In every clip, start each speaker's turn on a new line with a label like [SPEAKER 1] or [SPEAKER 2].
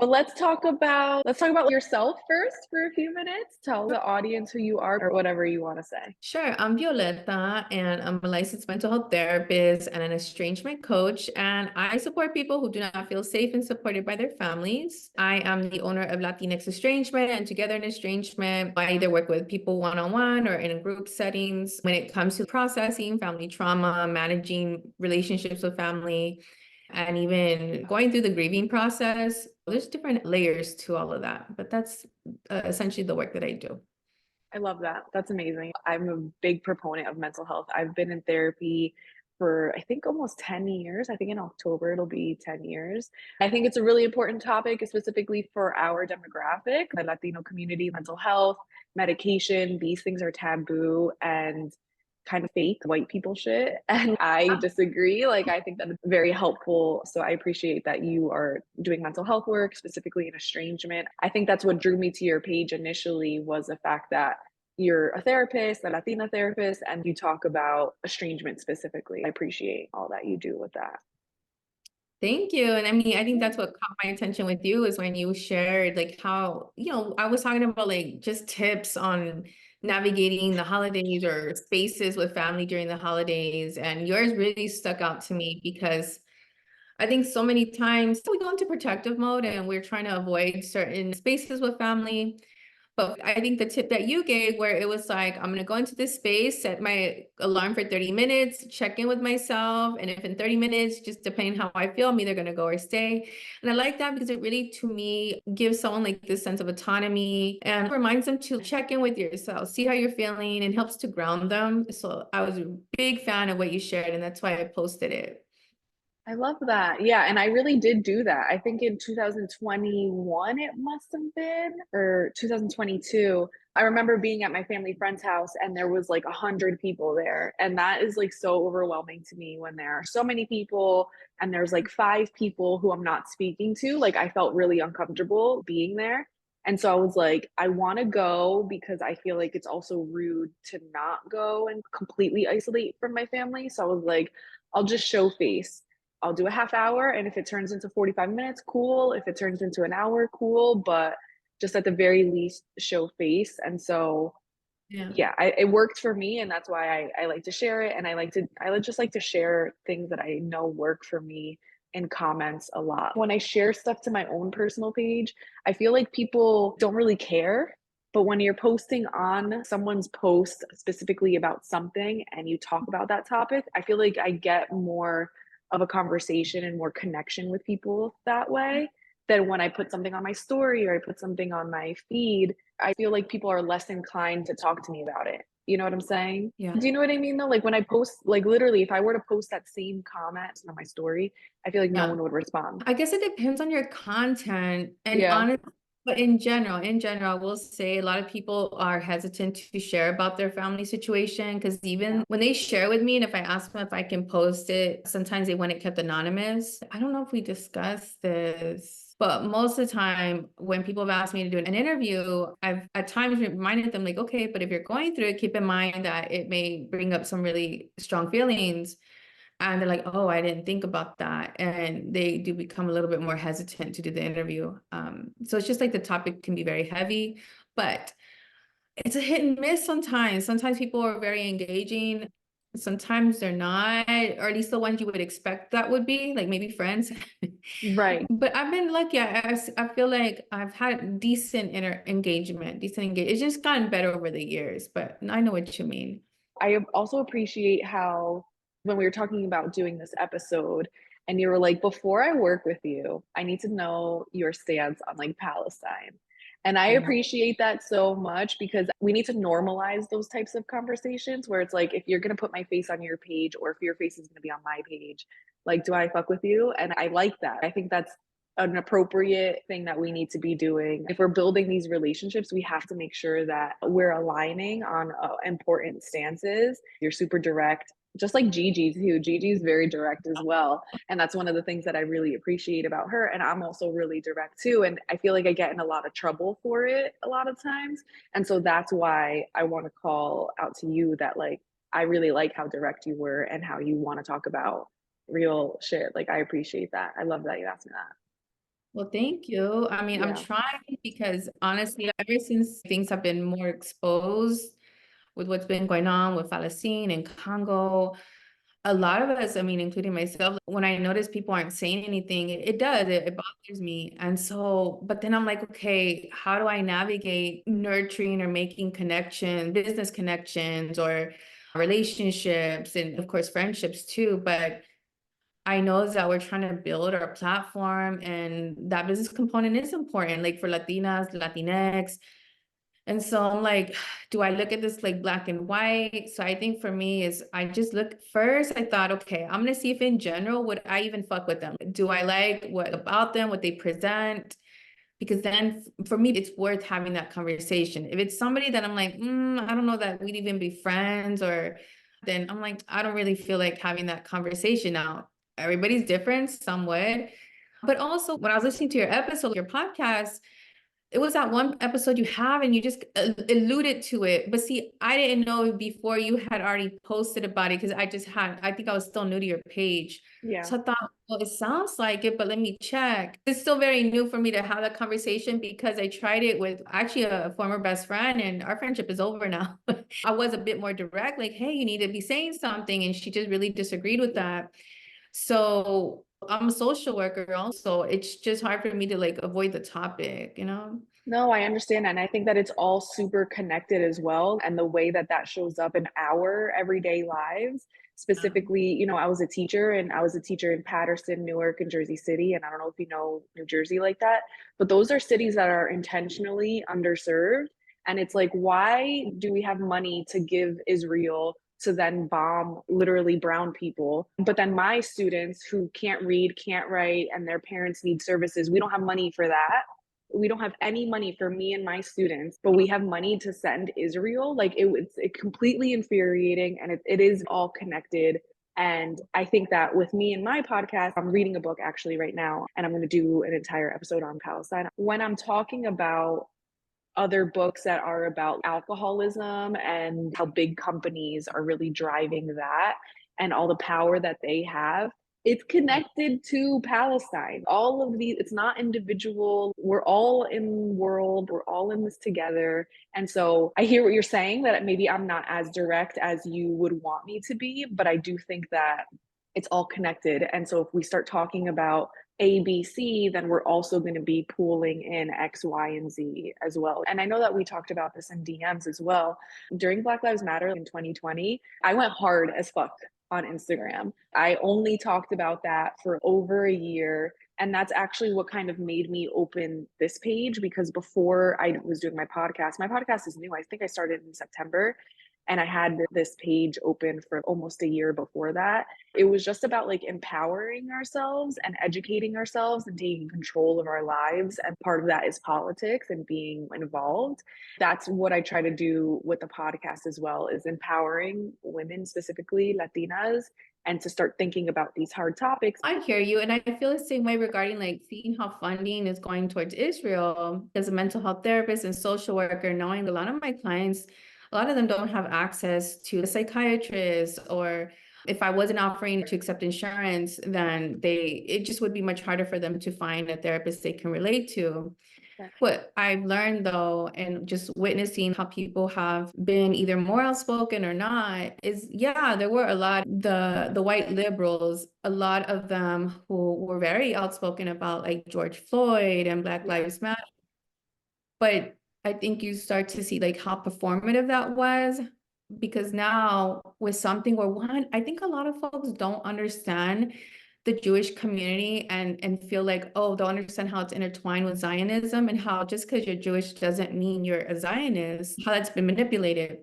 [SPEAKER 1] But let's talk about yourself first for a few minutes. Tell the audience who you are or whatever you want to say.
[SPEAKER 2] Sure, I'm Violetta, and I'm a licensed mental health therapist and an estrangement coach. And I support people who do not feel safe and supported by their families. I am the owner of Latinx Estrangement and Together in Estrangement. I either work with people one-on-one or in group settings when it comes to processing family trauma, managing relationships with family, and even going through the grieving process. There's different layers to all of that, but that's essentially the work that I do.
[SPEAKER 1] I love that. That's amazing. I'm a big proponent of mental health. I've been in therapy for I think almost 10 years. I think in October it'll be 10 years. I think it's a really important topic, specifically for our demographic, the Latino community, mental health, medication. These things are taboo and kind of fake white people shit. And I disagree. Like, I think that it's very helpful. So I appreciate that you are doing mental health work, specifically in estrangement. I think that's what drew me to your page initially was the fact that you're a therapist, a Latina therapist, and you talk about estrangement specifically. I appreciate all that you do with that.
[SPEAKER 2] Thank you. And I mean, I think that's what caught my attention with you is when you shared like how, I was talking about like just tips on navigating the holidays or spaces with family during the holidays. And yours really stuck out to me because I think so many times we go into protective mode and we're trying to avoid certain spaces with family. But I think the tip that you gave, where it was like, I'm going to go into this space, set my alarm for 30 minutes, check in with myself. And if in 30 minutes, just depending how I feel, I'm either going to go or stay. And I like that because it really, to me, gives someone like this sense of autonomy and reminds them to check in with yourself, see how you're feeling, and helps to ground them. So I was a big fan of what you shared, and that's why I posted it.
[SPEAKER 1] I love that. Yeah, and I really did do that. I think in 2021 it must have been, or 2022. I remember being at my family friend's house and there was like 100 people there. And that is like so overwhelming to me when there are so many people and there's like 5 people who I'm not speaking to. Like I felt really uncomfortable being there. And so I was like, I want to go because I feel like it's also rude to not go and completely isolate from my family. So I was like, I'll just show face. I'll do a half hour. And if it turns into 45 minutes, cool. If it turns into an hour, cool. But just at the very least, show face. And so,
[SPEAKER 2] Yeah.
[SPEAKER 1] yeah, it worked for me. And that's why I like to share it. And I just like to share things that I know work for me in comments a lot. When I share stuff to my own personal page, I feel like people don't really care. But when you're posting on someone's post specifically about something and you talk about that topic, I feel like I get more of a conversation and more connection with people that way than when I put something on my story or I put something on my feed. I feel like people are less inclined to talk to me about it. You know what I'm saying?
[SPEAKER 2] Yeah.
[SPEAKER 1] Do you know what I mean though? Like when I post, like literally, if I were to post that same comment on my story, I feel like no
[SPEAKER 2] Yeah.
[SPEAKER 1] one would respond.
[SPEAKER 2] I guess it depends on your content and
[SPEAKER 1] Yeah.
[SPEAKER 2] honestly, but in general, I will say a lot of people are hesitant to share about their family situation because
[SPEAKER 1] Yeah.
[SPEAKER 2] even when they share with me and if I ask them if I can post it, sometimes they want it kept anonymous. I don't know if we discussed this, but most of the time when people have asked me to do an interview, I've at times reminded them like, okay, but if you're going through it, keep in mind that it may bring up some really strong feelings. And they're like, oh, I didn't think about that. And they do become a little bit more hesitant to do the interview. So it's just like the topic can be very heavy, but it's a hit and miss sometimes. Sometimes people are very engaging. Sometimes they're not, or at least the ones you would expect that would be, like maybe friends.
[SPEAKER 1] Right.
[SPEAKER 2] But I've been lucky. I feel like I've had decent engagement, decent engagement. It's just gotten better over the years, but I know what you mean.
[SPEAKER 1] I also appreciate how when we were talking about doing this episode and you were like, before I work with you, I need to know your stance on like Palestine. And I
[SPEAKER 2] Yeah.
[SPEAKER 1] appreciate that so much because we need to normalize those types of conversations where it's like, if you're going to put my face on your page or if your face is going to be on my page, like, do I fuck with you? And I like that. I think that's an appropriate thing that we need to be doing. If we're building these relationships, we have to make sure that we're aligning on important stances. You're super direct, just like Gigi too. Gigi's very direct as well. And that's one of the things that I really appreciate about her. And I'm also really direct too. And I feel like I get in a lot of trouble for it a lot of times. And so that's why I want to call out to you that like, I really like how direct you were and how you want to talk about real shit. Like, I appreciate that. I love that you asked me that.
[SPEAKER 2] Well, thank you. I mean, I'm
[SPEAKER 1] Yeah.
[SPEAKER 2] trying because honestly, ever since things have been more exposed with what's been going on with Palestine and Congo, a lot of us, I mean, including myself, when I notice people aren't saying anything, it does, it bothers me. And so, but then I'm like, okay, how do I navigate nurturing or making connections, business connections or relationships and of course friendships too. But I know that we're trying to build our platform and that business component is important, like for Latinas, Latinx. And so I'm like, do I look at this like black and white? So I think for me is I just look first, I thought, okay, I'm gonna see if in general, would I even fuck with them? Do I like what about them, what they present? Because then for me, it's worth having that conversation. If it's somebody that I'm like, I don't know that we'd even be friends, or then I'm like, I don't really feel like having that conversation now. Everybody's different, some would. But also, when I was listening to your episode, your podcast, it was that one episode you have and you just alluded to it. But see, I didn't know before you had already posted about it because I think I was still new to your page.
[SPEAKER 1] Yeah.
[SPEAKER 2] So I thought, well, it sounds like it, but let me check. It's still very new for me to have that conversation because I tried it with actually a former best friend and our friendship is over now. I was a bit more direct, like, hey, you need to be saying something. And she just really disagreed with that. So I'm a social worker also. It's just hard for me to like avoid the topic, you know?
[SPEAKER 1] No, I understand, and I think that it's all super connected as well, and the way that that shows up in our everyday lives. Specifically, I was a teacher, and I was a teacher in Paterson, Newark, and Jersey City, and I don't know if you know New Jersey like that, but those are cities that are intentionally underserved, and it's like, why do we have money to give Israel to then bomb literally brown people? But then my students who can't read, can't write, and their parents need services, we don't have money for that. We don't have any money for me and my students, but we have money to send Israel. Like it's completely infuriating, and it is all connected. And I think that with me and my podcast, I'm reading a book actually right now, and I'm going to do an entire episode on Palestine. When I'm talking about other books that are about alcoholism and how big companies are really driving that and all the power that they have, it's connected to Palestine. All of these, it's not individual. We're all in world, we're all in this together. And so I hear what you're saying, that maybe I'm not as direct as you would want me to be, but I do think that it's all connected. And so if we start talking about ABC, then we're also going to be pooling in X, Y, and Z as well. And I know that we talked about this in DMs as well. During Black Lives Matter in 2020, I went hard as fuck on Instagram. I only talked about that for over a year. And that's actually what kind of made me open this page, because before I was doing my podcast is new. I think I started in September, and I had this page open for almost a year before that. It was just about like empowering ourselves and educating ourselves and taking control of our lives. And part of that is politics and being involved. That's what I try to do with the podcast as well, is empowering women, specifically Latinas, and to start thinking about these hard topics.
[SPEAKER 2] I hear you. And I feel the same way regarding like seeing how funding is going towards Israel as a mental health therapist and social worker, knowing a lot of my clients, a lot of them don't have access to a psychiatrist, or if I wasn't offering to accept insurance, then it just would be much harder for them to find a therapist they can relate to. What I've learned though, and just witnessing how people have been either more outspoken or not, is yeah, there were a lot, the white liberals, a lot of them who were very outspoken about like George Floyd and Black
[SPEAKER 1] Yeah.
[SPEAKER 2] Lives Matter. But I think you start to see like how performative that was, because now with something where one, I think a lot of folks don't understand the Jewish community and feel like, oh, they'll understand how it's intertwined with Zionism and how just because you're Jewish doesn't mean you're a Zionist, how that's been manipulated.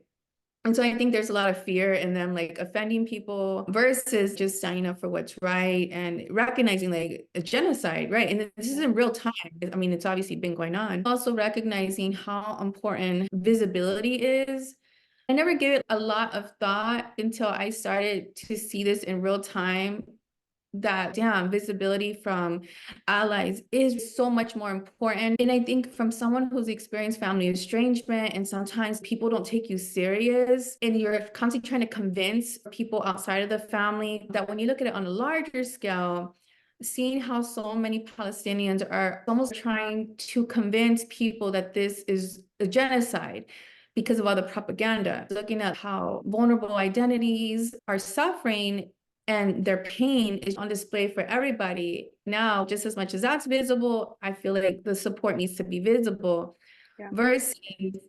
[SPEAKER 2] And so I think there's a lot of fear in them like offending people versus just signing up for what's right and recognizing like a genocide, right? And this is in real time. I mean, it's obviously been going on. Also recognizing how important visibility is. I never gave it a lot of thought until I started to see this in real time, that damn, visibility from allies is so much more important. And I think from someone who's experienced family estrangement, and sometimes people don't take you serious and you're constantly trying to convince people outside of the family, that when you look at it on a larger scale, seeing how so many Palestinians are almost trying to convince people that this is a genocide because of all the propaganda, looking at how vulnerable identities are suffering and their pain is on display for everybody. Now, just as much as that's visible, I feel like the support needs to be visible.
[SPEAKER 1] Yeah.
[SPEAKER 2] Versus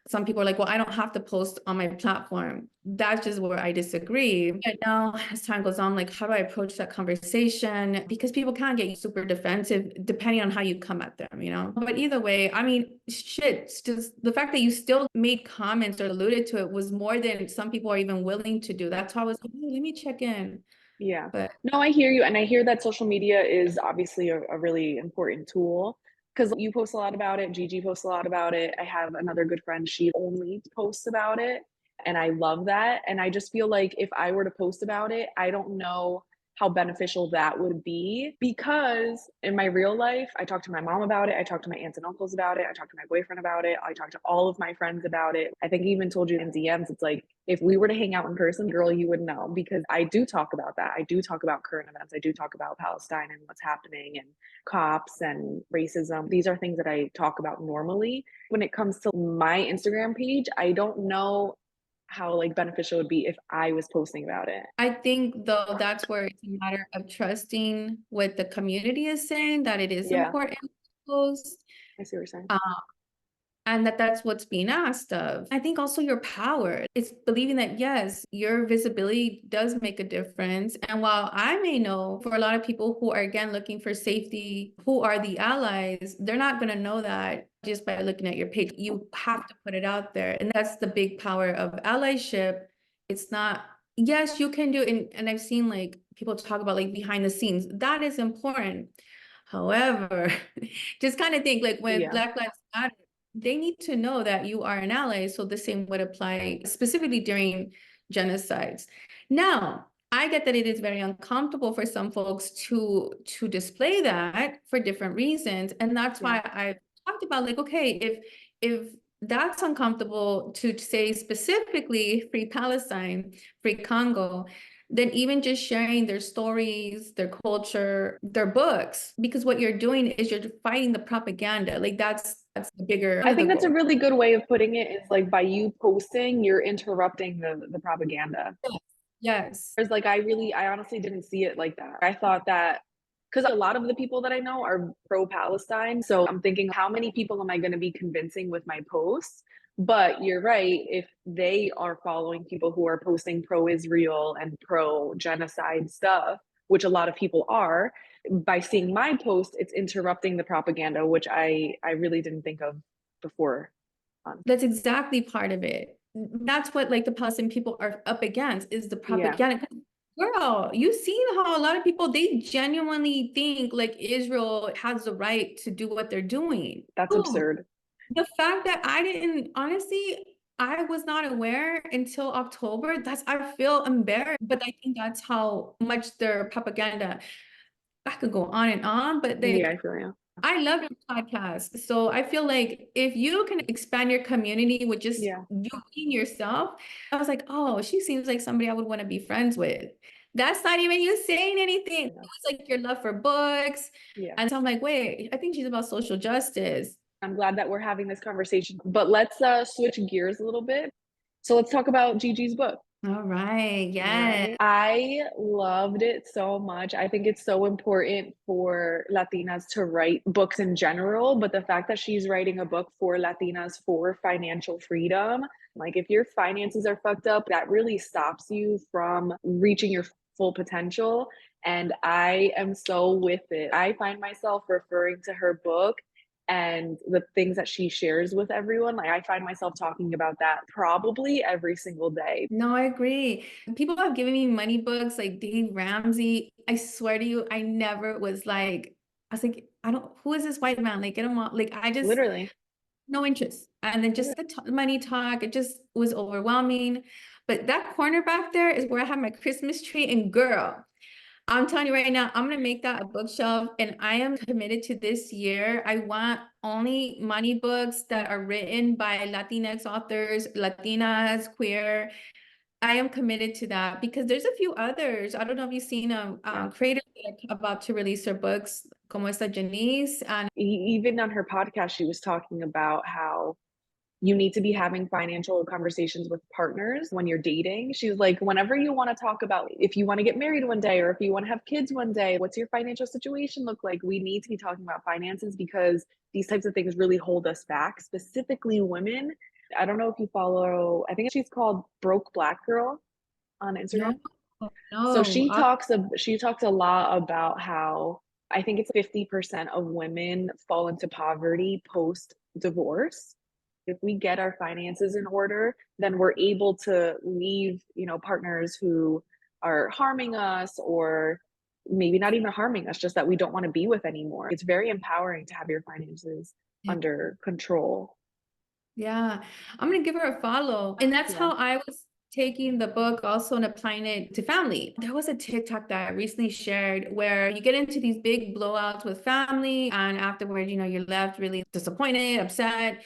[SPEAKER 2] some people are like, well, I don't have to post on my platform. That's just where I disagree. But now, as time goes on, like, how do I approach that conversation? Because people can get super defensive depending on how you come at them, you know? But either way, I mean, shit, it's just the fact that you still made comments or alluded to it was more than some people are even willing to do. That's why I was like, hey, let me check in.
[SPEAKER 1] Yeah.
[SPEAKER 2] But
[SPEAKER 1] No, I hear you, and I hear that social media is obviously a really important tool because you post a lot about it, Gigi posts a lot about it. I have another good friend, she only posts about it, and I love that, and I just feel like if I were to post about it, I don't know how beneficial that would be because in my real life, I talk to my mom about it, I talk to my aunts and uncles about it, I talk to my boyfriend about it, I talk to all of my friends about it. I think I even told you in DMs, it's like if we were to hang out in person, girl, you would know because I do talk about that. I do talk about current events. I do talk about Palestine and what's happening and cops and racism. These are things that I talk about normally. When it comes to my Instagram page, I don't know how like beneficial it would be if I was posting about it.
[SPEAKER 2] I think though that's where it's a matter of trusting what the community is saying, that it is
[SPEAKER 1] Yeah,
[SPEAKER 2] important to post.
[SPEAKER 1] I see what you're saying.
[SPEAKER 2] Um, and that's what's being asked of. I think also your power. It's believing that yes, your visibility does make a difference. And while I may know for a lot of people who are again looking for safety, who are the allies, they're not going to know that just by looking at your page. You have to put it out there. And that's the big power of allyship. It's not, yes, you can do it. And I've seen like people talk about like behind the scenes. That is important. However, just kind of think like when
[SPEAKER 1] Yeah.
[SPEAKER 2] Black Lives Matter, they need to know that you are an ally. So the same would apply specifically during genocides. Now, I get that it is very uncomfortable for some folks to display that for different reasons. And that's
[SPEAKER 1] Yeah.
[SPEAKER 2] why I talked about like, okay, if that's uncomfortable to say specifically free Palestine, free Congo, then even just sharing their stories, their culture, their books, because what you're doing is you're fighting the propaganda. Like that's the bigger
[SPEAKER 1] I
[SPEAKER 2] the
[SPEAKER 1] think that's a
[SPEAKER 2] goal.
[SPEAKER 1] really good way of putting it is like by you posting, you're interrupting the propaganda.
[SPEAKER 2] Yes.
[SPEAKER 1] Whereas like I honestly didn't see it like that. I thought that because a lot of the people that I know are pro Palestine. So I'm thinking, how many people am I going to be convincing with my posts? But you're right. If they are following people who are posting pro Israel and pro genocide stuff, which a lot of people are, by seeing my post, it's interrupting the propaganda, which I really didn't think of before.
[SPEAKER 2] That's exactly part of it. That's what like the Palestinian people are up against is the
[SPEAKER 1] Yeah,
[SPEAKER 2] propaganda. Girl, you see how a lot of people they genuinely think like Israel has the right to do what they're doing.
[SPEAKER 1] that's
[SPEAKER 2] Boom.
[SPEAKER 1] absurd.
[SPEAKER 2] The fact that I didn't honestly, I was not aware until October. That's I feel embarrassed, but I think that's how much their propaganda. I could go on and on, but
[SPEAKER 1] Yeah, I
[SPEAKER 2] like
[SPEAKER 1] feel you.
[SPEAKER 2] I love your podcast. So I feel like if you can expand your community with just
[SPEAKER 1] Yeah,
[SPEAKER 2] you being yourself, I was like, oh, she seems like somebody I would want to be friends with. That's not even you saying anything. It
[SPEAKER 1] yeah,
[SPEAKER 2] was like your love for books.
[SPEAKER 1] yeah.
[SPEAKER 2] And so I'm like, wait, I think she's about social justice.
[SPEAKER 1] I'm glad that we're having this conversation, but let's switch gears a little bit. So let's talk about Gigi's book.
[SPEAKER 2] All right.
[SPEAKER 1] All
[SPEAKER 2] Yeah.
[SPEAKER 1] right. I loved it so much. I think it's so important for Latinas to write books in general, but the fact that she's writing a book for Latinas for financial freedom, like if your finances are fucked up, that really stops you from reaching your full potential. And I am so with it. I find myself referring to her book and the things that she shares with everyone. Like I find myself talking about that probably every single day.
[SPEAKER 2] No, I agree. People have given me money books like Dave Ramsey. I swear to you, I never was like, I was like, I don't, who is this white man? Like, get him off. Like, I just,
[SPEAKER 1] Literally.
[SPEAKER 2] no interest. And then just the money talk, it just was overwhelming. But that corner back there is where I have my Christmas tree. And girl, I'm telling you right now, I'm gonna make that a bookshelf. And I am committed to this year. I want only money books that are written by Latinx authors, Latinas, queer. I am committed to that because there's a few others. I don't know if you've seen
[SPEAKER 1] Yeah.
[SPEAKER 2] creators that are about to release their books, como esta Janice, and
[SPEAKER 1] Even on her podcast, she was talking about how you need to be having financial conversations with partners when you're dating. She was like, whenever you want to talk about if you want to get married one day or if you want to have kids one day, what's your financial situation look like? We need to be talking about finances because these types of things really hold us back, specifically women. I don't know if you follow, I think she's called Broke Black Girl on
[SPEAKER 2] no,
[SPEAKER 1] Instagram. So
[SPEAKER 2] no,
[SPEAKER 1] she talks a lot about how I think it's 50% of women fall into poverty post divorce. If we get our finances in order, then we're able to leave, partners who are harming us or maybe not even harming us, just that we don't want to be with anymore. It's very empowering to have your finances
[SPEAKER 2] yeah.
[SPEAKER 1] under control.
[SPEAKER 2] Yeah, I'm gonna give her a follow. And that's
[SPEAKER 1] Yeah.
[SPEAKER 2] how I was taking the book also and applying it to family. There was a TikTok that I recently shared where you get into these big blowouts with family, and afterwards, you're left really disappointed, upset.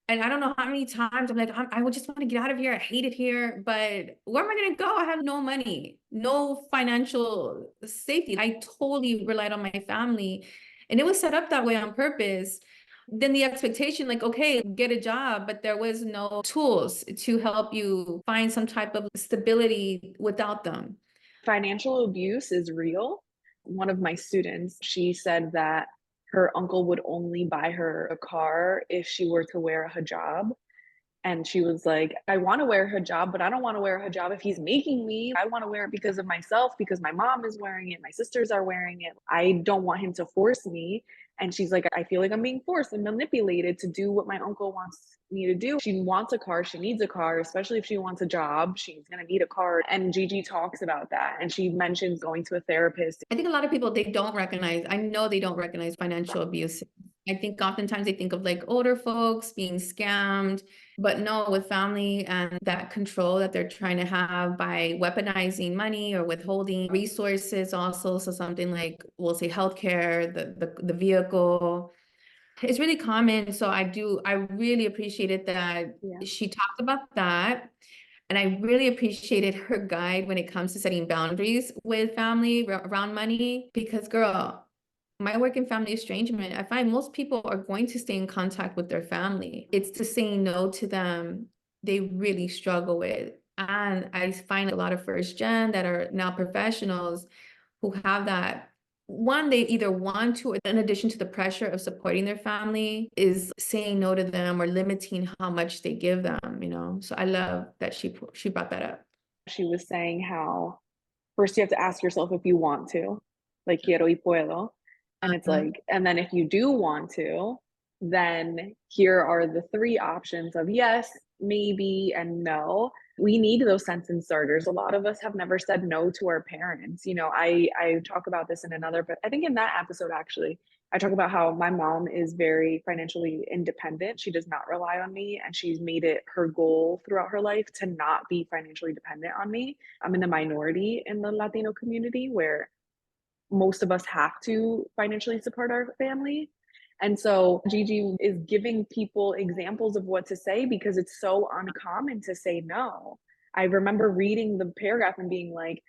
[SPEAKER 2] And I don't know how many times I'm like, I would just want to get out of here. I hate it here, but where am I going to go? I have no money, no financial safety. I totally relied on my family, and it was set up that way on purpose. Then the expectation, like, okay, get a job, but there was no tools to help you find some type of stability without them.
[SPEAKER 1] Financial abuse is real. One of my students, she said that her uncle would only buy her a car if she were to wear a hijab. And she was like, I want to wear a hijab, but I don't want to wear a hijab if he's making me. I want to wear it because of myself, because my mom is wearing it, my sisters are wearing it. I don't want him to force me. And she's like, I feel like I'm being forced and manipulated to do what my uncle wants me to do. She wants a car, she needs a car, especially if she wants a job, she's going to need a car. And Gigi talks about that. And she mentions going to a therapist.
[SPEAKER 2] I think a lot of people, they don't recognize, I know they don't recognize financial abuse. I think oftentimes they think of like older folks being scammed, but no, with family and that control that they're trying to have by weaponizing money or withholding resources also. So something like, we'll say healthcare, the vehicle, it's really common. So I really appreciated that
[SPEAKER 1] Yeah.
[SPEAKER 2] she talked about that. And I really appreciated her guide when it comes to setting boundaries with family around money, because girl, my work in family estrangement, I find most people are going to stay in contact with their family. It's to saying no to them, they really struggle with. And I find a lot of first gen that are now professionals who have that. One, they either want to, or in addition to the pressure of supporting their family, is saying no to them or limiting how much they give them. So I love that she brought that up.
[SPEAKER 1] She was saying how first you have to ask yourself if you want to, like quiero y puedo. And it's
[SPEAKER 2] Uh-huh.
[SPEAKER 1] like, and then if you do want to, then here are the three options of yes, maybe, and no. We need those sentence starters. A lot of us have never said no to our parents. I talk about this in another, but I think in that episode actually, I talk about how my mom is very financially independent. She does not rely on me, and she's made it her goal throughout her life to not be financially dependent on me. I'm in the minority in the Latino community where most of us have to financially support our family. And so Gigi is giving people examples of what to say because it's so uncommon to say no. I remember reading the paragraph and being like,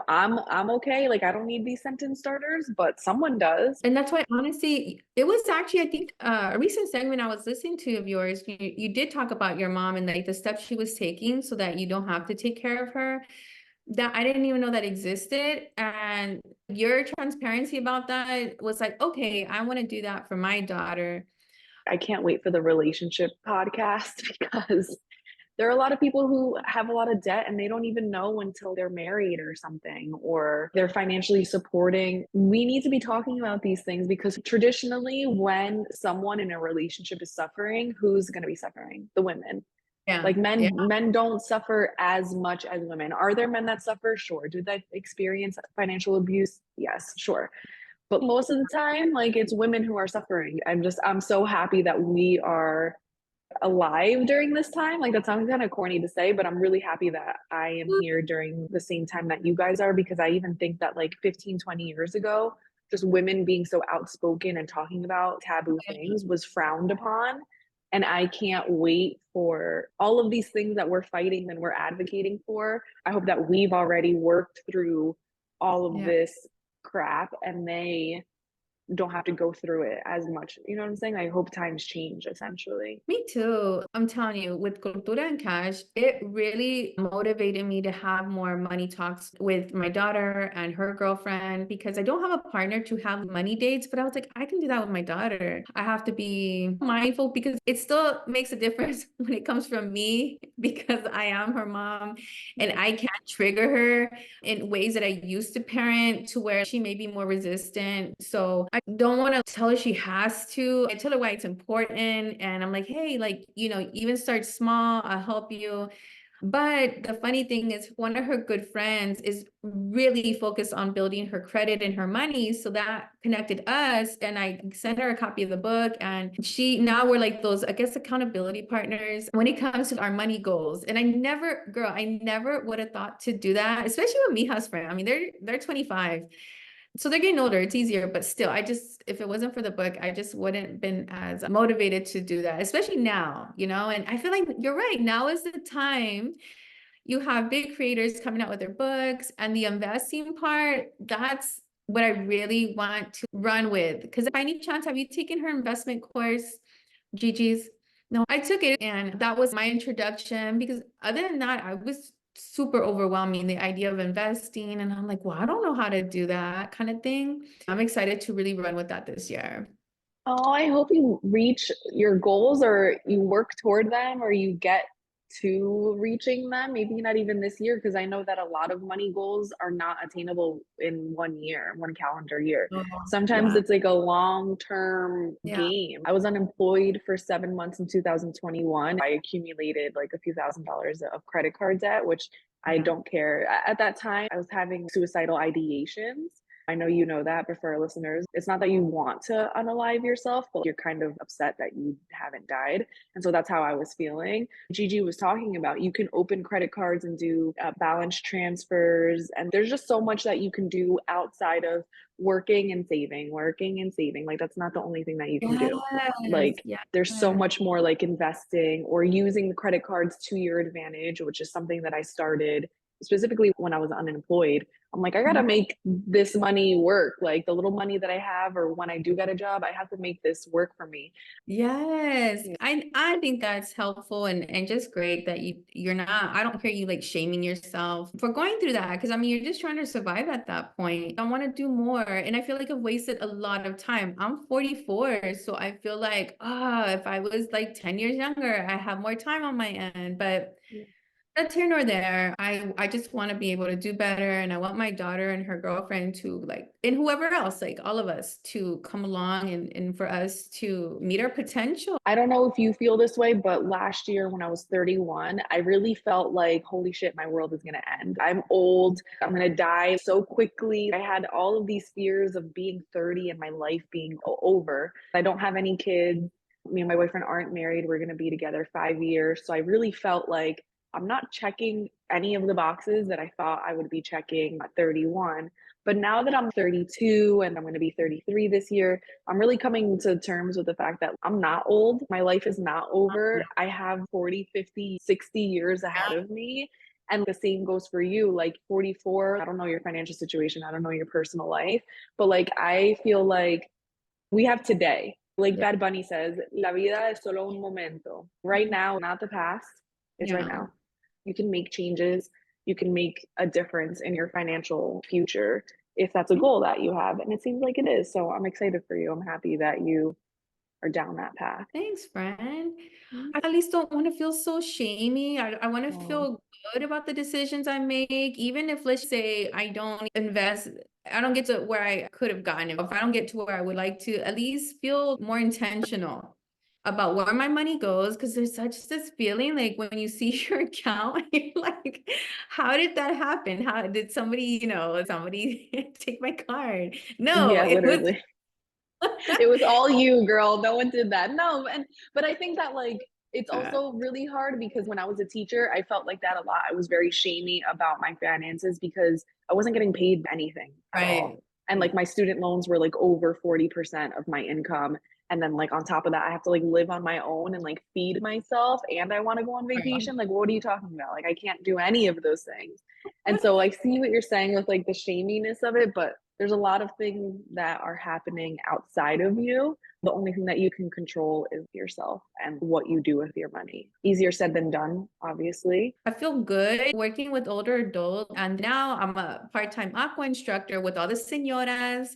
[SPEAKER 1] I'm okay. Like I don't need these sentence starters, but someone does.
[SPEAKER 2] And that's why, honestly, it was actually, I think, a recent segment I was listening to of yours. You did talk about your mom and like the steps she was taking so that you don't have to take care of her. That I didn't even know that existed. And your transparency about that was like, okay, I want to do that for my daughter.
[SPEAKER 1] I can't wait for the relationship podcast because there are a lot of people who have a lot of debt and they don't even know until they're married or something, or they're financially supporting. We need to be talking about these things because traditionally, when someone in a relationship is suffering, who's going to be suffering? The women.
[SPEAKER 2] Yeah.
[SPEAKER 1] Like
[SPEAKER 2] Yeah.
[SPEAKER 1] men don't suffer as much as women. Are there men that suffer? Sure. Do they experience financial abuse? Yes, sure. But most of the time, like it's women who are suffering. I'm so happy that we are alive during this time. Like that sounds kind of corny to say, but I'm really happy that I am here during the same time that you guys are because I even think that like 15, 20 years ago, just women being so outspoken and talking about taboo things was frowned upon. And I can't wait for all of these things that we're fighting and we're advocating for. I hope that we've already worked through all of
[SPEAKER 2] Yeah.
[SPEAKER 1] this crap and they don't have to go through it as much. You know what I'm saying? I hope times change essentially.
[SPEAKER 2] Me too. I'm telling you, with Cultura and Cash, it really motivated me to have more money talks with my daughter and her girlfriend because I don't have a partner to have money dates, but I was like, I can do that with my daughter. I have to be mindful because it still makes a difference when it comes from me because I am her mom and I can't trigger her in ways that I used to parent to where she may be more resistant. So I don't want to tell her she has to. I tell her why it's important. And I'm like, hey, like, even start small, I'll help you. But the funny thing is, one of her good friends is really focused on building her credit and her money. So that connected us. And I sent her a copy of the book. And now we're like those, I guess, accountability partners when it comes to our money goals. And I never would have thought to do that, especially with Mija's friend. I mean, they're 25. So they're getting older, it's easier, but still, if it wasn't for the book, I just wouldn't been as motivated to do that, especially now, and I feel like you're right. Now is the time. You have big creators coming out with their books and the investing part. That's what I really want to run with. Because by any chance, have you taken her investment course, Gigi's? No, I took it and that was my introduction because other than that, I was super overwhelming, the idea of investing. And I'm like, well, I don't know how to do that kind of thing. I'm excited to really run with that this year.
[SPEAKER 1] Oh, I hope you reach your goals or you work toward them or you get to reaching them. Maybe not even this year, because I know that a lot of money goals are not attainable in 1 year, 1 calendar year.
[SPEAKER 2] Oh,
[SPEAKER 1] Sometimes
[SPEAKER 2] yeah.
[SPEAKER 1] it's like a long-term
[SPEAKER 2] Yeah.
[SPEAKER 1] game. I was unemployed for 7 months in 2021. I accumulated like a few $1,000s of credit card debt, which I
[SPEAKER 2] Yeah.
[SPEAKER 1] don't care. At that time, I was having suicidal ideations. I know you know that, but for our listeners, it's not that you want to unalive yourself, but you're kind of upset that you haven't died. And so that's how I was feeling. Gigi was talking about you can open credit cards and do balance transfers. And there's just so much that you can do outside of working and saving, working and saving. Like, that's not the only thing that you can do.
[SPEAKER 2] Yes.
[SPEAKER 1] Like,
[SPEAKER 2] Yeah.
[SPEAKER 1] there's so much more like investing or using the credit cards to your advantage, which is something that I started specifically when I was unemployed. I'm like, I gotta make this money work. Like the little money that I have, or when I do get a job, I have to make this work for me.
[SPEAKER 2] Yes, I think that's helpful and just great that you're not. I don't hear you like shaming yourself for going through that because I mean you're just trying to survive at that point. I want to do more, and I feel like I've wasted a lot of time. I'm 44, so I feel like if I was like 10 years younger, I have more time on my end. But that's here nor there. I just want to be able to do better, and I want my daughter and her girlfriend to like, and whoever else, like all of us, to come along and for us to meet our potential.
[SPEAKER 1] I don't know if you feel this way, but last year when I was 31, I really felt like, holy shit, my world is going to end. I'm old. I'm going to die so quickly. I had all of these fears of being 30 and my life being over. I don't have any kids. Me and my boyfriend aren't married. We're going to be together 5 years. So I really felt like I'm not checking any of the boxes that I thought I would be checking at 31. But now that I'm 32 and I'm going to be 33 this year, I'm really coming to terms with the fact that I'm not old. My life is not over. I have 40, 50, 60 years ahead of me. And the same goes for you. Like 44, I don't know your financial situation, I don't know your personal life, but like I feel like we have today. Like
[SPEAKER 2] Yeah.
[SPEAKER 1] Bad Bunny says, La vida es solo un momento. Right now, not the past, it's right
[SPEAKER 2] Yeah.
[SPEAKER 1] now. You can make changes, you can make a difference in your financial future if that's a goal that you have. And it seems like it is. So I'm excited for you. I'm happy that you are down that path.
[SPEAKER 2] Thanks, friend. I at least don't want to feel so shamey. I want to
[SPEAKER 1] Oh,
[SPEAKER 2] feel good about the decisions I make, even if let's say I don't invest, I don't get to where I could have gotten it. If I don't get to where I would like to, at least feel more intentional about where my money goes. Because there's such this feeling like when you see your account, you're like, how did that happen? How did somebody take my card? No,
[SPEAKER 1] yeah,
[SPEAKER 2] it was
[SPEAKER 1] literally. It was all you, girl. No one did that. No, and but I think that like it's also really hard because when I was a teacher, I felt like that a lot. I was very shamey about my finances because I wasn't getting paid anything at all.
[SPEAKER 2] right.
[SPEAKER 1] And like my student loans were like over 40% of my income. And then like on top of that, I have to like live on my own and like feed myself and I want to go on
[SPEAKER 2] Right.
[SPEAKER 1] vacation. Like, what are you talking about? Like, I can't do any of those things. And so I see what you're saying with like the shaminess of it, but there's a lot of things that are happening outside of you. The only thing that you can control is yourself and what you do with your money. Easier said than done, obviously.
[SPEAKER 2] I feel good working with older adults. And now I'm a part-time aqua instructor with all the senoras.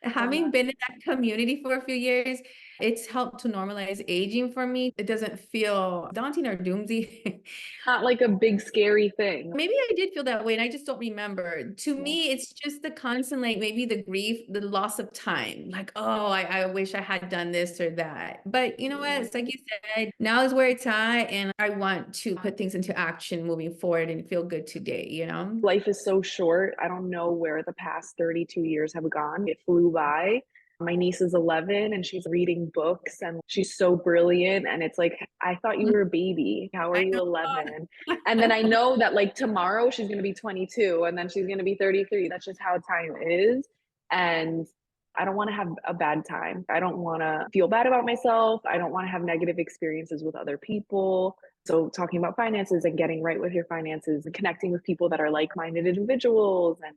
[SPEAKER 1] Oh,
[SPEAKER 2] Having
[SPEAKER 1] nice.
[SPEAKER 2] been in that community for a few years, it's helped to normalize aging for me. It doesn't feel daunting or doomsy.
[SPEAKER 1] Not like a big scary thing.
[SPEAKER 2] Maybe I did feel that way and I just don't remember. To
[SPEAKER 1] Yeah.
[SPEAKER 2] me, it's just the constant, like maybe the grief, the loss of time. Like, oh, I wish I had done this or that. But you know what?
[SPEAKER 1] Yeah.
[SPEAKER 2] It's like you said, now is where it's at. And I want to put things into action moving forward and feel good today, you know?
[SPEAKER 1] Life is so short. I don't know where the past 32 years have gone. It flew by. My niece is 11 and she's reading books and she's so brilliant. And it's like, I thought you were a baby. How are
[SPEAKER 2] I
[SPEAKER 1] you
[SPEAKER 2] know.
[SPEAKER 1] 11? And then I know that like tomorrow she's going to be 22 and then she's going to be 33. That's just how time is. And I don't want to have a bad time. I don't want to feel bad about myself. I don't want to have negative experiences with other people. So talking about finances and getting right with your finances and connecting with people that are like-minded individuals and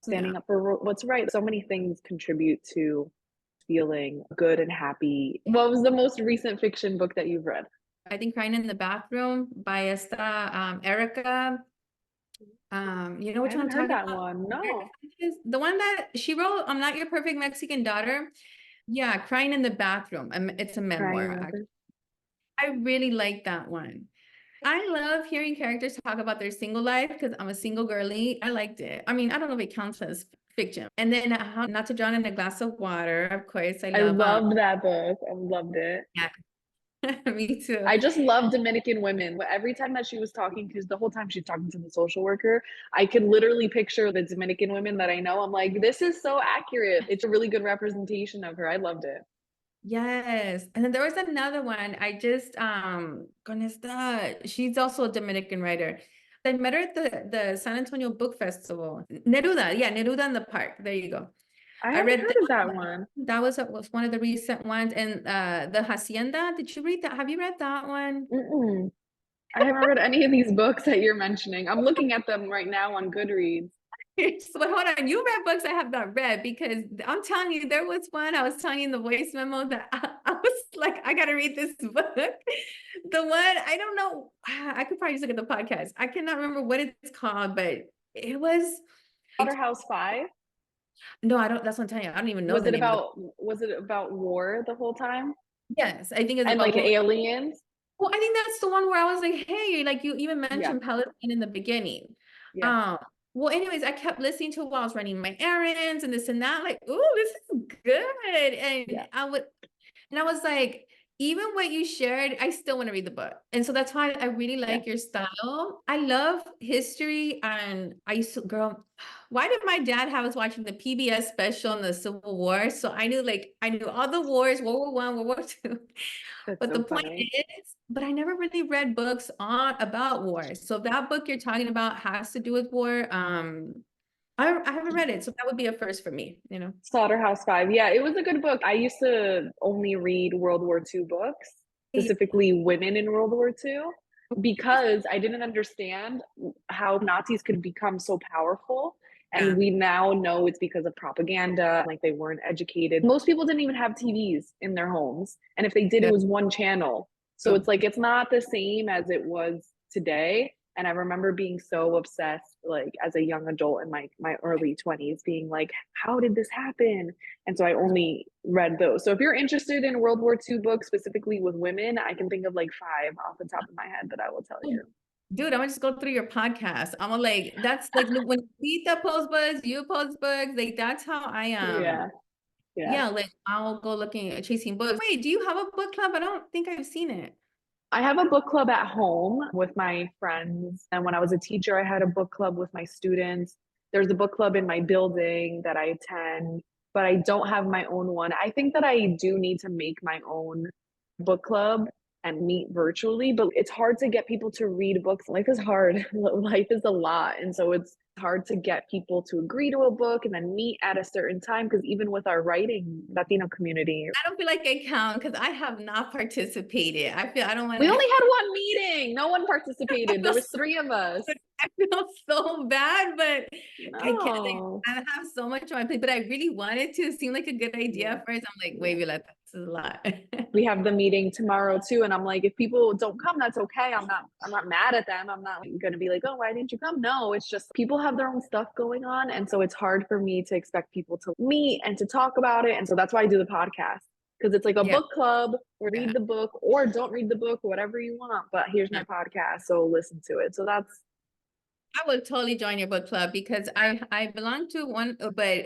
[SPEAKER 2] Yeah.
[SPEAKER 1] standing up for what's right. So many things contribute to feeling good and happy. What was the most recent fiction book that you've read?
[SPEAKER 2] I think Crying in the Bathroom by esta Erica. You know
[SPEAKER 1] I
[SPEAKER 2] which one I'm
[SPEAKER 1] haven't heard
[SPEAKER 2] talking
[SPEAKER 1] that
[SPEAKER 2] about?
[SPEAKER 1] one.
[SPEAKER 2] Erica
[SPEAKER 1] No.
[SPEAKER 2] Sanchez? The one that she wrote, I'm Not Your Perfect Mexican Daughter. Yeah, Crying in the Bathroom. It's a
[SPEAKER 1] Crying
[SPEAKER 2] memoir.
[SPEAKER 1] River.
[SPEAKER 2] I really like that one. I love hearing characters talk about their single life because I'm a single girly. I liked it. I mean, I don't know if it counts as fiction. And then How Not to Drown in a Glass of Water. Of course, I
[SPEAKER 1] I
[SPEAKER 2] love
[SPEAKER 1] loved that book. I loved it.
[SPEAKER 2] yeah, me too.
[SPEAKER 1] I just love Dominican women. Every time that she was talking, because the whole time she's talking to the social worker, I could literally picture the Dominican women that I know. I'm like, this is so accurate. It's a really good representation of her. I loved it.
[SPEAKER 2] Yes. And then there was another one. I just con esta, she's also a Dominican writer. I met her at the San Antonio Book Festival. Neruda, yeah, Neruda in the Park. There you go.
[SPEAKER 1] I
[SPEAKER 2] I
[SPEAKER 1] haven't
[SPEAKER 2] read
[SPEAKER 1] heard of that one.
[SPEAKER 2] that was one of the recent ones. And the Hacienda, did you read that? Have you read that one?
[SPEAKER 1] Mm-mm. I haven't read any of these books that you're mentioning. I'm looking at them right now on Goodreads.
[SPEAKER 2] But hold on, you read books I have not read because I'm telling you, there was one I was telling you in the voice memo that I was like, I gotta read this book. The one I don't know, I could probably just look at the podcast. I cannot remember what it's called, but it was.
[SPEAKER 1] Slaughterhouse Five.
[SPEAKER 2] No, I don't. That's what I'm telling you. I don't even know the name of the.
[SPEAKER 1] Was it about war the whole time
[SPEAKER 2] Yes, I think it's
[SPEAKER 1] and
[SPEAKER 2] about
[SPEAKER 1] like
[SPEAKER 2] war.
[SPEAKER 1] aliens?
[SPEAKER 2] Well, I think that's the one where I was like, hey, like you even
[SPEAKER 1] Yeah,
[SPEAKER 2] mentioned Palestine in the beginning.
[SPEAKER 1] yeah,
[SPEAKER 2] Um, well, anyways, I kept listening to it while I was running my errands and this and that, like, oh, this is good.
[SPEAKER 1] yeah,
[SPEAKER 2] And I was like, even what you shared, I still want to read the book. And so that's why I really
[SPEAKER 1] yeah.
[SPEAKER 2] like your style. I love history. And I used to, girl, why did my dad have us watching the PBS special in the Civil War? So I knew all the wars, World War I, World War II.
[SPEAKER 1] That's
[SPEAKER 2] But the
[SPEAKER 1] so
[SPEAKER 2] point
[SPEAKER 1] funny.
[SPEAKER 2] is, but I never really read books on about war. So if that book you're talking about has to do with war, I haven't read it. So that would be a first for me, you know.
[SPEAKER 1] Slaughterhouse Five. Yeah, it was a good book. I used to only read World War II books,
[SPEAKER 2] Hey,
[SPEAKER 1] specifically women in World War II, because I didn't understand how Nazis could become so powerful.
[SPEAKER 2] yeah,
[SPEAKER 1] And we now know it's because of propaganda, like they weren't educated. Most people didn't even have TVs in their homes. And if they did, it
[SPEAKER 2] yeah.
[SPEAKER 1] was one channel. So it's like, it's not the same as it was today. And I remember being so obsessed, like as a young adult in my early 20s, being like, how did this happen? And so I only read those. So if you're interested in World War II books, specifically with women, I can think of like five off the top of my head that I will tell you.
[SPEAKER 2] Dude, I'm gonna just go through your podcast. I'm gonna like that's like when Lisa posts books, you post books, like that's how I
[SPEAKER 1] Yeah, yeah.
[SPEAKER 2] yeah, like I'll go looking at chasing books. Wait, do you have a book club? I don't think I've seen it.
[SPEAKER 1] I have a book club at home with my friends. And when I was a teacher, I had a book club with my students. There's a book club in my building that I attend, but I don't have my own one. I think that I do need to make my own book club and meet virtually, but it's hard to get people to read books. Life is hard. Life is a lot. And so it's hard to get people to agree to a book and then meet at a certain time. Because even with our writing Latino community,
[SPEAKER 2] I don't feel like I count because I have not participated. I feel I don't want
[SPEAKER 1] we
[SPEAKER 2] to.
[SPEAKER 1] only had one meeting. No one
[SPEAKER 2] I
[SPEAKER 1] participated. There
[SPEAKER 2] feel
[SPEAKER 1] was three of us.
[SPEAKER 2] I feel so bad, but I can't. Like,
[SPEAKER 1] No.
[SPEAKER 2] I have so much on my plate, but I really wanted to. It seemed like a good idea
[SPEAKER 1] Yeah.
[SPEAKER 2] at first. I'm like, wait,
[SPEAKER 1] Yeah.
[SPEAKER 2] Violetta, this is a lot.
[SPEAKER 1] We have the meeting tomorrow too, and I'm like, if people don't come, that's okay. I'm not mad at them. I'm not going to be like, oh, why didn't you come? No, it's just people have their own stuff going on, and so it's hard for me to expect people to meet and to talk about it. And so that's why I do the podcast, because it's like a
[SPEAKER 2] Yeah,
[SPEAKER 1] book club, or
[SPEAKER 2] yeah,
[SPEAKER 1] read the book or don't read the book, whatever you want, but here's
[SPEAKER 2] yeah.
[SPEAKER 1] my podcast, so listen to it. So that's
[SPEAKER 2] I would totally join your book club because I belong to one, but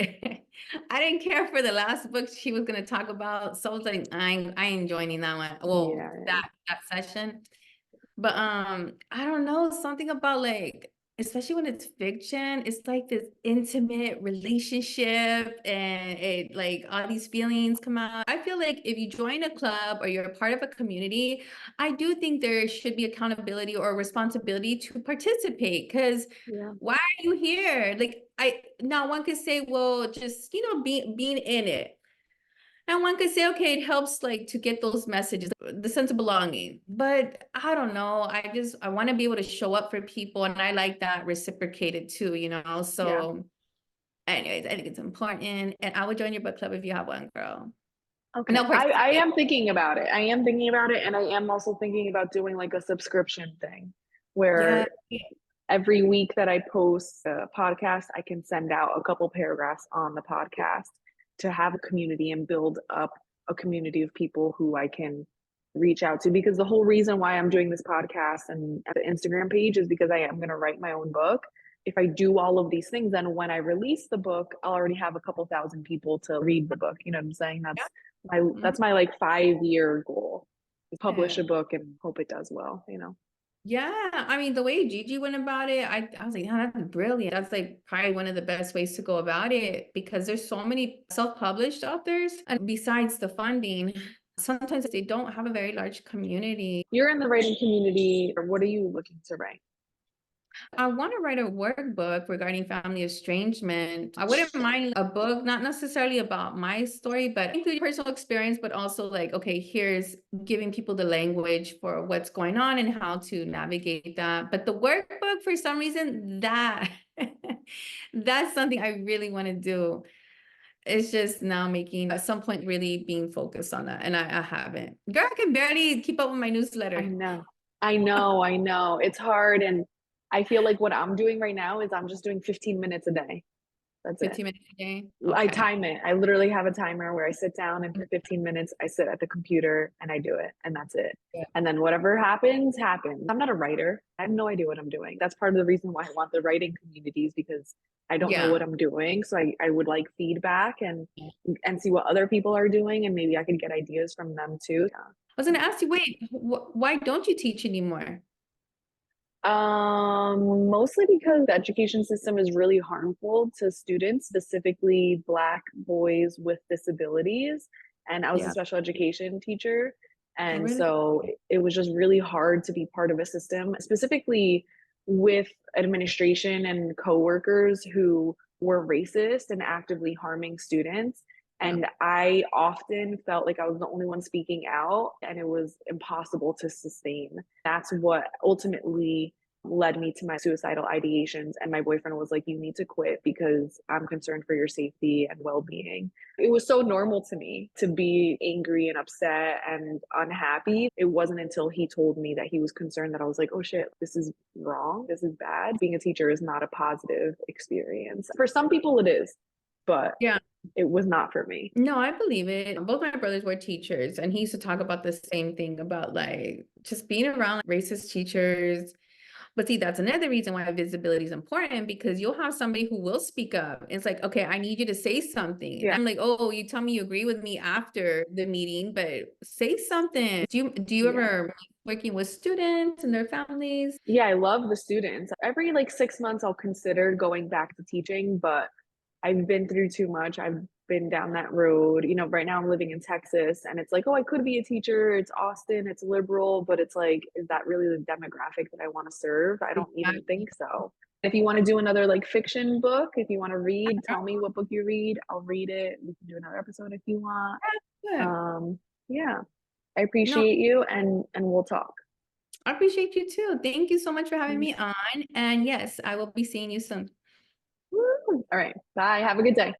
[SPEAKER 2] I didn't care for the last book she was going to talk about. So I was like, I ain't joining that one. Well,
[SPEAKER 1] yeah,
[SPEAKER 2] that session. But I don't know, something about like, especially when it's fiction, it's like this intimate relationship and it like all these feelings come out. I feel like if you join a club or you're a part of a community, I do think there should be accountability or responsibility to participate because
[SPEAKER 1] yeah,
[SPEAKER 2] why are you here? Like I now one could say, well, just being in it. And one could say, okay, it helps like to get those messages, the sense of belonging. But I don't know. I want to be able to show up for people. And I like that reciprocated too, you know?
[SPEAKER 1] yeah.
[SPEAKER 2] So anyways, I think it's important. And I would join your book club if you have one, girl. And
[SPEAKER 1] Okay.
[SPEAKER 2] I'll
[SPEAKER 1] I
[SPEAKER 2] participate.
[SPEAKER 1] am thinking about it. I am thinking about it. And I am also thinking about doing like a subscription thing
[SPEAKER 2] Yeah.
[SPEAKER 1] where every week that I post a podcast, I can send out a couple paragraphs on the podcast to have a community and build up a community of people who I can reach out to. Because the whole reason why I'm doing this podcast and the Instagram page is because I am going to write my own book. If I do all of these things, then when I release the book, I'll already have a couple thousand people to read the book. You know what I'm saying?
[SPEAKER 2] Yeah.
[SPEAKER 1] That's my like 5 year goal. Publish
[SPEAKER 2] Yeah.
[SPEAKER 1] a book and hope it does well, you know.
[SPEAKER 2] Yeah, I mean, the way Gigi went about it, I was like, yeah, that's brilliant. That's like probably one of the best ways to go about it because there's so many self-published authors. And besides the funding, sometimes they don't have a very large community.
[SPEAKER 1] You're in the writing community. What are you looking to write?
[SPEAKER 2] I want to write a workbook regarding family estrangement. I wouldn't mind a book, not necessarily about my story, but include personal experience, but also like, okay, here's giving people the language for what's going on and how to navigate that. But the workbook, for some reason, that that's something I really want to do. It's just now making at some point really being focused on that. And I haven't. Girl, I can barely keep up with my
[SPEAKER 1] I
[SPEAKER 2] newsletter.
[SPEAKER 1] know. I know. It's hard. And I feel like what I'm doing right now is I'm just doing 15 minutes a day. That's it.
[SPEAKER 2] 15 minutes a day.
[SPEAKER 1] I
[SPEAKER 2] Okay.
[SPEAKER 1] time it. I literally have a timer where I sit down and for 15 minutes, I sit at the computer and I do it. And that's it.
[SPEAKER 2] Yeah.
[SPEAKER 1] And then whatever happens, happens. I'm not a writer. I have no idea what I'm doing. That's part of the reason why I want the writing communities because I don't know
[SPEAKER 2] Yeah.
[SPEAKER 1] what I'm doing. So I would like feedback and see what other people are doing and maybe I could get ideas from them too.
[SPEAKER 2] I was going to ask you, wait, why don't you teach anymore?
[SPEAKER 1] Mostly because the education system is really harmful to students, specifically Black boys with disabilities. And I was a
[SPEAKER 2] Yeah.
[SPEAKER 1] special education teacher.
[SPEAKER 2] Oh,
[SPEAKER 1] And
[SPEAKER 2] really?
[SPEAKER 1] so it was just really hard to be part of a system, specifically with administration and coworkers who were racist and actively harming students.
[SPEAKER 2] Yeah.
[SPEAKER 1] And I often felt like I was the only one speaking out, and it was impossible to sustain. That's what ultimately led me to my suicidal ideations. And my boyfriend was like, you need to quit because I'm concerned for your safety and well being. It was so normal to me to be angry and upset and unhappy. It wasn't until he told me that he was concerned that I was like, oh shit, this is wrong. This is bad. Being a teacher is not a positive experience. For some people, it is, but
[SPEAKER 2] Yeah.
[SPEAKER 1] it was not for me.
[SPEAKER 2] No, I believe it. Both my brothers were teachers, and he used to talk about the same thing about like just being around like, racist teachers. But see, that's another reason why visibility is important because you'll have somebody who will speak up. It's like, okay, I need you to say something.
[SPEAKER 1] Yeah.
[SPEAKER 2] I'm like, oh, you tell me you agree with me after the meeting, but say something. Do you
[SPEAKER 1] Yeah.
[SPEAKER 2] ever working with students and their families?
[SPEAKER 1] Yeah, I love the students. Every like 6 months, I'll consider going back to teaching, but I've been through too much. I've been down that road. You know, right now I'm living in Texas and it's like, oh, I could be a teacher. It's Austin, it's liberal, but it's like, is that really the demographic that I want to serve? I don't even
[SPEAKER 2] Exactly.
[SPEAKER 1] think so. If you want to do another like fiction book, if you want to read, tell me what book you read. I'll read it. We can do another episode if you want.
[SPEAKER 2] Good.
[SPEAKER 1] Yeah, I
[SPEAKER 2] No,
[SPEAKER 1] appreciate you and we'll talk.
[SPEAKER 2] I appreciate you too. Thank you so much for having me on. And yes, I will be seeing you soon.
[SPEAKER 1] Woo! All right. Bye. Have a good day.